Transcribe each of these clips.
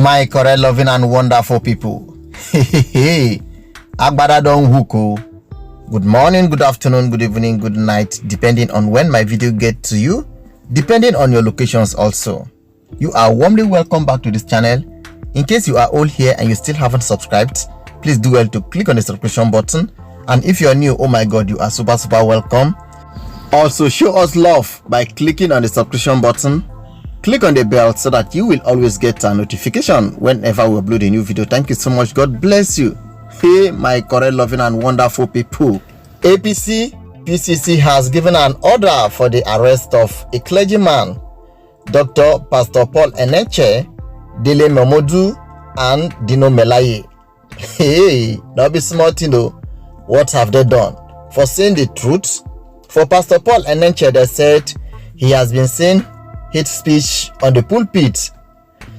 My correct, loving and wonderful people. Agbada don huko. Good morning, good afternoon, good evening, good night, depending on when my video gets to you, depending on your locations also. You are warmly welcome back to this channel. In case you are all here and you still haven't subscribed, please do well to click on the subscription button. And if you are new, oh my god, you are super welcome. Also show us love by clicking on the subscription button. Click on the bell so that you will always get a notification whenever we upload a new video. Thank you so much. God bless you. Hey, my correct, loving and wonderful people. APC, PCC has given an order for the arrest of a clergyman, Dr. Pastor Paul Enenche, Dele, Momodu and Dino Melaye. Hey, not be smart, you know. What have they done? For saying the truth, for Pastor Paul Enenche, they said he has been saying hate speech on the pulpit.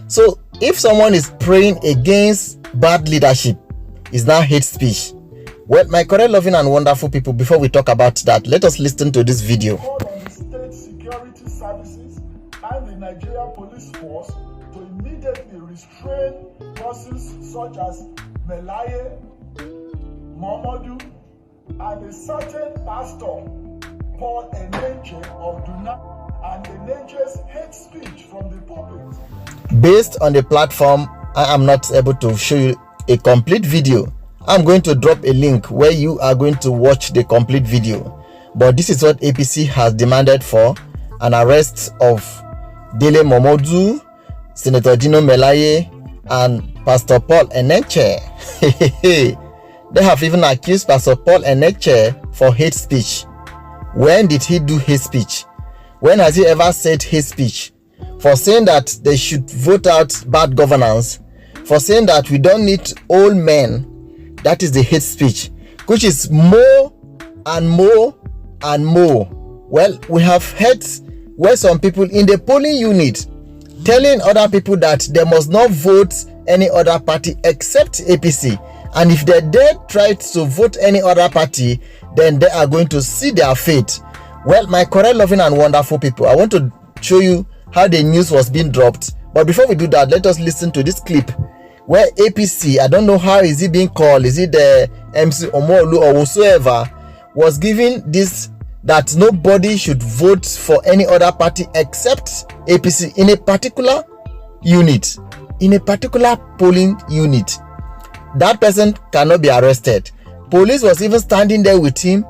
So if someone is praying against bad leadership, is now hate speech. Well, my correct, loving and wonderful people, before we talk about that, let us listen to this video. Call on the state security services and the Nigerian police force to immediately restrain persons such as Melaye, Momodu, and a certain pastor, Paul Enenche of Duna, and Enenche's hate speech from the pulpit. Based on the platform, I am not able to show you a complete video. I'm going to drop a link where you are going to watch the complete video. But this is what APC has demanded for an arrest of Dele, Momodu, Senator Dino Melaye, and Pastor Paul Enenche. They have even accused Pastor Paul Enenche for hate speech. When did he do hate speech? When has he ever said hate speech? For saying that they should vote out bad governance, for saying that we don't need old men, that is the hate speech, which is more and more and more. Well, we have heard where some people in the polling unit telling other people that they must not vote any other party except APC. And if they dare try to vote any other party, then they are going to see their fate. Well, my correct, loving and wonderful people, I want to show you how the news was being dropped. But before we do that, let us listen to this clip where APC, I don't know how is it being called, is it the MC Omolu or whosoever, was giving this that nobody should vote for any other party except APC in a particular unit, in a particular polling unit. That person cannot be arrested. Police was even standing there with him,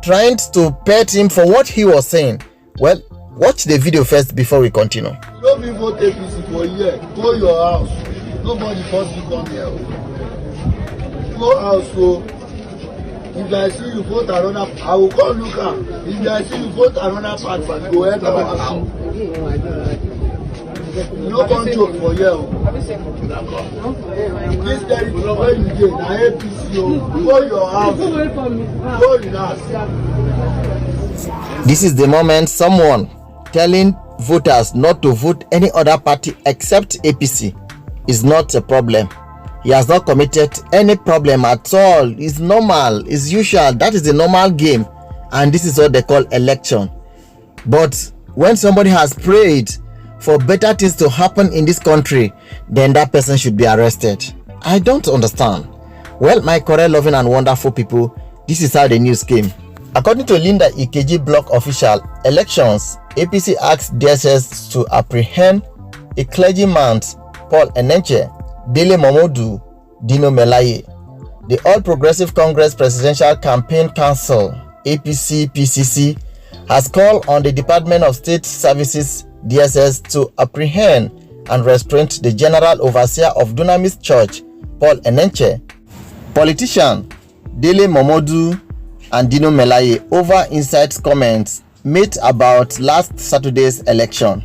trying to pet him for what he was saying. Well, watch the video first before we continue. You don't be vote APC for a year. Go your house. Nobody force you come here. Go house, so if I see you vote another, I will call look at. If I see you vote another party, go ahead our house. You no come joke for here. This territory where you get na APC. Go your house. Go relax. This is the moment someone telling voters not to vote any other party except APC is not a problem. He has not committed any problem at all. It's normal, it's usual. That is the normal game, and this is what they call election. But when somebody has prayed for better things to happen in this country, then that person should be arrested. I don't understand. Well, my correct, loving and wonderful people, this is how the news came. According to Linda Ikeji Block official, elections, APC asked DSS to apprehend a clergyman, Paul Enenche, Dele, Momodu, Dino Melaye. The All Progressive Congress Presidential Campaign Council, APC, PCC, has called on the Department of State Services, DSS, to apprehend and restrain the General Overseer of Dunamis Church, Paul Enenche, politician Dele, Momodu, and Dino Melaye over inside comments made about last Saturday's election.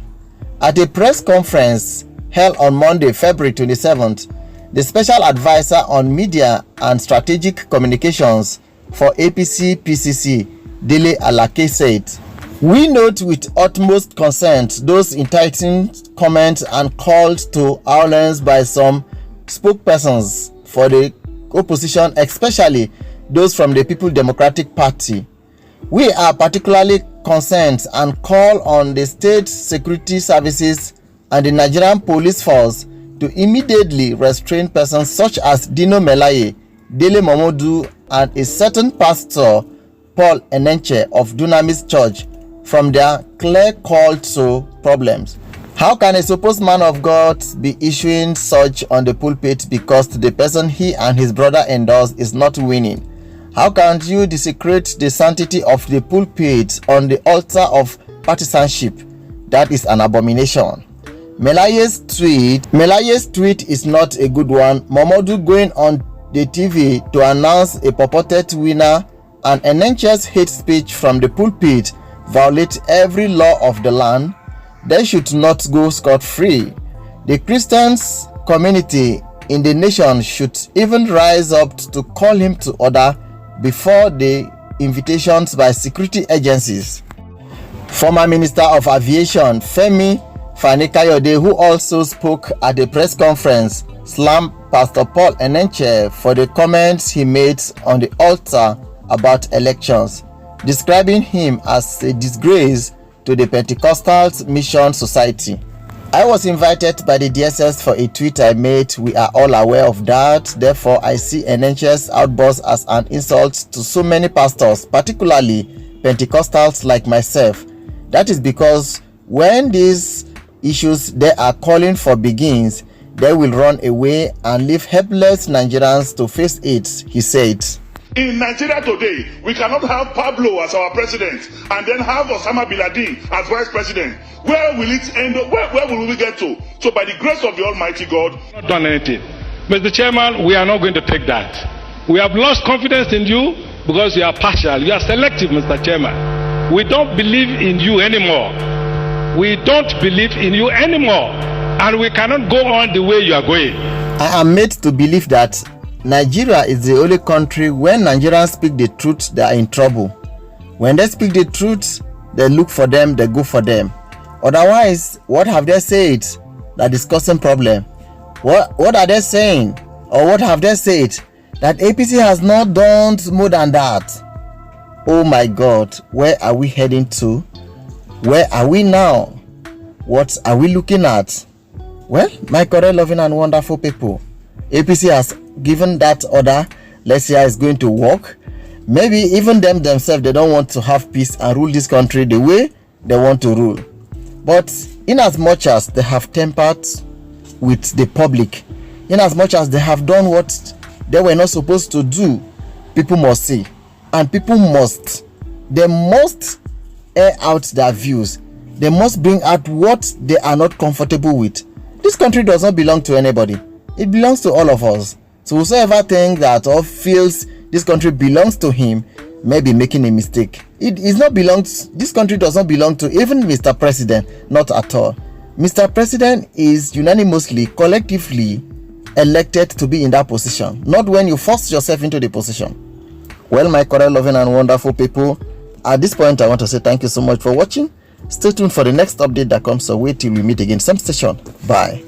At a press conference held on Monday, February 27th, the Special Advisor on Media and Strategic Communications for APC PCC, Dele Alake, said, "We note with utmost concern those inciting comments and calls to violence by some spokespersons for the opposition, especially those from the People Democratic Party. We are particularly concerned and call on the state security services and the Nigerian police force to immediately restrain persons such as Dino Melaye, Dele Momodu, and a certain Pastor Paul Enenche of Dunamis Church from their clear call to problems. How can a supposed man of God be issuing such on the pulpit because the person he and his brother endorse is not winning? How can you desecrate the sanctity of the pulpit on the altar of partisanship? That is an abomination. Melaye's tweet is not a good one. Momodu going on the TV to announce a purported winner and Enenche's hate speech from the pulpit violate every law of the land. They should not go scot-free. The Christians community in the nation should even rise up to call him to order before the invitations by security agencies. Former Minister of Aviation Femi Fani-Kayode, who also spoke at the press conference, slammed Pastor Paul Enenche for the comments he made on the altar about elections, describing him as a disgrace to the Pentecostal Mission Society. I was invited by the DSS for a tweet I made. We are all aware of that. Therefore, I see Enenche's outburst as an insult to so many pastors, particularly Pentecostals like myself. That is because when these issues they are calling for begins, they will run away and leave helpless Nigerians to face it, he said. In Nigeria today, we cannot have Pablo as our president and then have Osama bin Laden as vice president. Where will it end? Where will we get to? So by the grace of the Almighty God, not done anything. Mr. Chairman, we are not going to take that. We have lost confidence in you because you are partial. You are selective, Mr. Chairman. We don't believe in you anymore. We don't believe in you anymore. And we cannot go on the way you are going. I am made to believe that Nigeria is the only country when Nigerians speak the truth, they are in trouble. When they speak the truth, they look for them, they go for them. Otherwise, what have they said? That is causing problem. What are they saying? Or what have they said? That APC has not done more than that. Oh my God, where are we heading to? Where are we now? What are we looking at? Well, my correct, loving and wonderful people, APC has given that order. Let's see how it's going to work. Maybe even themselves, they don't want to have peace and rule this country the way they want to rule. But in as much as they have tempered with the public, in as much as they have done what they were not supposed to do, people must see. And people must air out their views. They must bring out what they are not comfortable with. This country does not belong to anybody. It belongs to all of us. So whosoever thinks that or feels this country belongs to him may be making a mistake. This country does not belong to even Mr. President, not at all. Mr. President is unanimously, collectively elected to be in that position, not when you force yourself into the position. Well, my correct, loving and wonderful people, at this point I want to say thank you so much for watching. Stay tuned for the next update that comes away till we meet again same station. Bye.